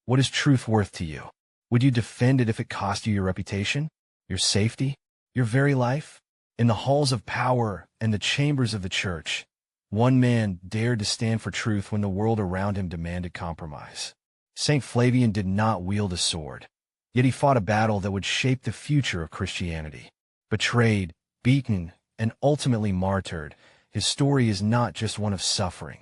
What is truth worth to you? Would you defend it if it cost you your reputation, your safety, your very life? In the halls of power and the chambers of the church, one man dared to stand for truth when the world around him demanded compromise. St. Flavian did not wield a sword, yet he fought a battle that would shape the future of Christianity. Betrayed, beaten, and ultimately martyred, his story is not just one of suffering,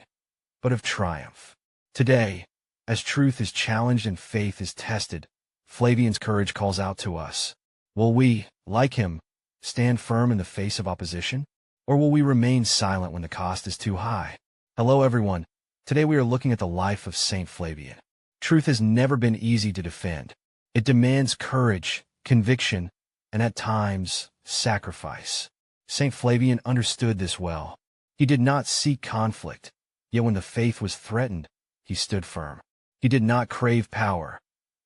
but of triumph. Today, as truth is challenged and faith is tested, Flavian's courage calls out to us. Will we, like him, stand firm in the face of opposition? Or will we remain silent when the cost is too high? Hello everyone. Today we are looking at the life of St. Flavian. Truth has never been easy to defend. It demands courage, conviction, and at times, sacrifice. St. Flavian understood this well. He did not seek conflict, yet when the faith was threatened, he stood firm. He did not crave power,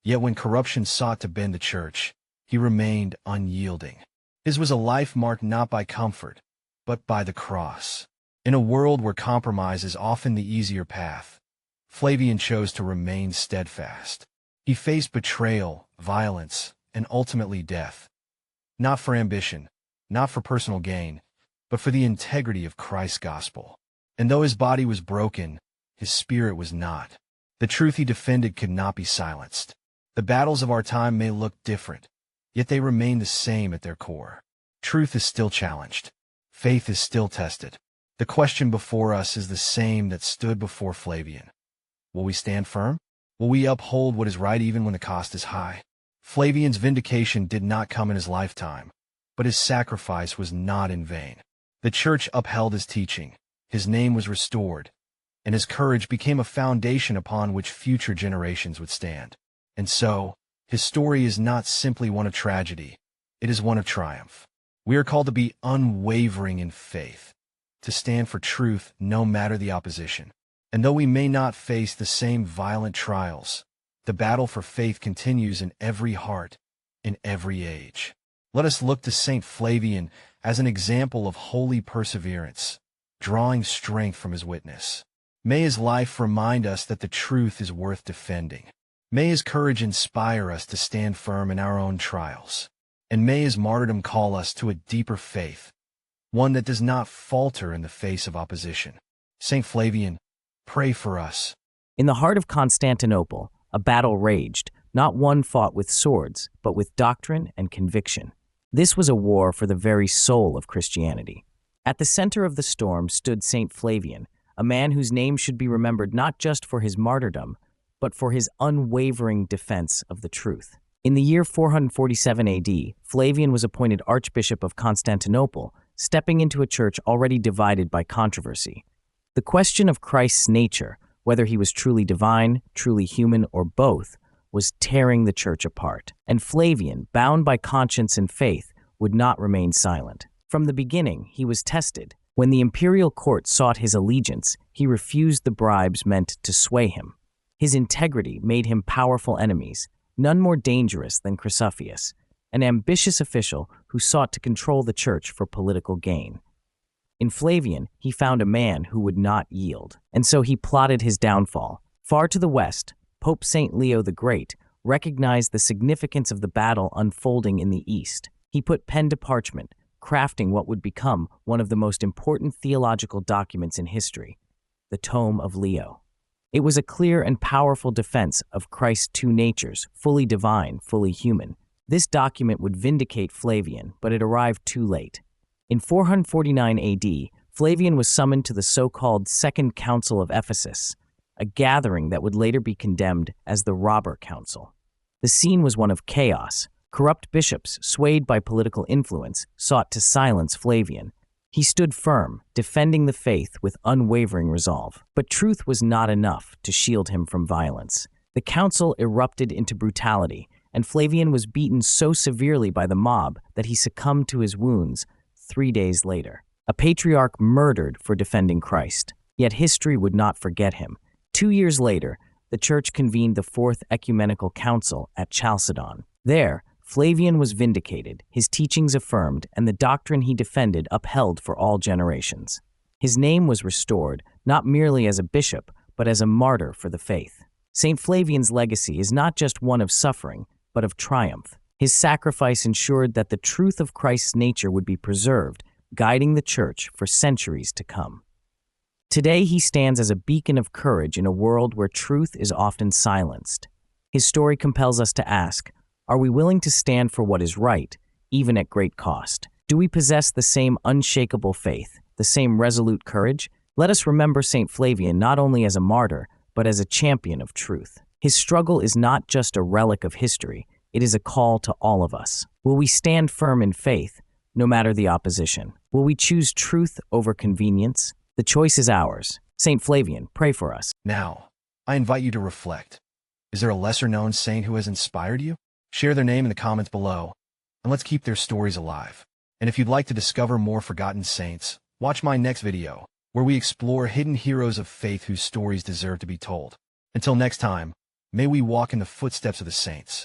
yet when corruption sought to bend the church, he remained unyielding. His was a life marked not by comfort, but by the cross. In a world where compromise is often the easier path, Flavian chose to remain steadfast. He faced betrayal, violence, and ultimately death, not for ambition, not for personal gain, but for the integrity of Christ's gospel. And though his body was broken, his spirit was not. The truth he defended could not be silenced. The battles of our time may look different, yet they remain the same at their core. Truth is still challenged. Faith is still tested. The question before us is the same that stood before Flavian. Will we stand firm? Will we uphold what is right even when the cost is high? Flavian's vindication did not come in his lifetime, but his sacrifice was not in vain. The church upheld his teaching, his name was restored, and his courage became a foundation upon which future generations would stand. And so, his story is not simply one of tragedy, it is one of triumph. We are called to be unwavering in faith, to stand for truth no matter the opposition. And though we may not face the same violent trials, the battle for faith continues in every heart, in every age. Let us look to St. Flavian as an example of holy perseverance, drawing strength from his witness. May his life remind us that the truth is worth defending. May his courage inspire us to stand firm in our own trials. And may his martyrdom call us to a deeper faith, one that does not falter in the face of opposition. St. Flavian, pray for us. In the heart of Constantinople, a battle raged, not one fought with swords, but with doctrine and conviction. This was a war for the very soul of Christianity. At the center of the storm stood St. Flavian, a man whose name should be remembered not just for his martyrdom, but for his unwavering defense of the truth. In the year 447 AD, Flavian was appointed Archbishop of Constantinople, stepping into a church already divided by controversy. The question of Christ's nature, whether he was truly divine, truly human, or both, was tearing the church apart. And Flavian, bound by conscience and faith, would not remain silent. From the beginning, he was tested. When the imperial court sought his allegiance, he refused the bribes meant to sway him. His integrity made him powerful enemies, none more dangerous than Chrysophius, an ambitious official who sought to control the church for political gain. In Flavian, he found a man who would not yield, and so he plotted his downfall. Far to the west, Pope St. Leo the Great recognized the significance of the battle unfolding in the east. He put pen to parchment, crafting what would become one of the most important theological documents in history, the Tome of Leo. It was a clear and powerful defense of Christ's two natures, fully divine, fully human. This document would vindicate Flavian, but it arrived too late. In 449 AD, Flavian was summoned to the so-called Second Council of Ephesus, a gathering that would later be condemned as the Robber Council. The scene was one of chaos. Corrupt bishops, swayed by political influence, sought to silence Flavian. He stood firm, defending the faith with unwavering resolve. But truth was not enough to shield him from violence. The council erupted into brutality, and Flavian was beaten so severely by the mob that he succumbed to his wounds 3 days later. A patriarch murdered for defending Christ. Yet history would not forget him. 2 years later, the church convened the Fourth Ecumenical Council at Chalcedon. There, Flavian was vindicated, his teachings affirmed, and the doctrine he defended upheld for all generations. His name was restored, not merely as a bishop, but as a martyr for the faith. St. Flavian's legacy is not just one of suffering, but of triumph. His sacrifice ensured that the truth of Christ's nature would be preserved, guiding the Church for centuries to come. Today, he stands as a beacon of courage in a world where truth is often silenced. His story compels us to ask, are we willing to stand for what is right, even at great cost? Do we possess the same unshakable faith, the same resolute courage? Let us remember St. Flavian not only as a martyr, but as a champion of truth. His struggle is not just a relic of history, it is a call to all of us. Will we stand firm in faith, no matter the opposition? Will we choose truth over convenience? The choice is ours. St. Flavian, pray for us. Now, I invite you to reflect. Is there a lesser-known saint who has inspired you? Share their name in the comments below, and let's keep their stories alive. And if you'd like to discover more forgotten saints, watch my next video, where we explore hidden heroes of faith whose stories deserve to be told. Until next time, may we walk in the footsteps of the saints.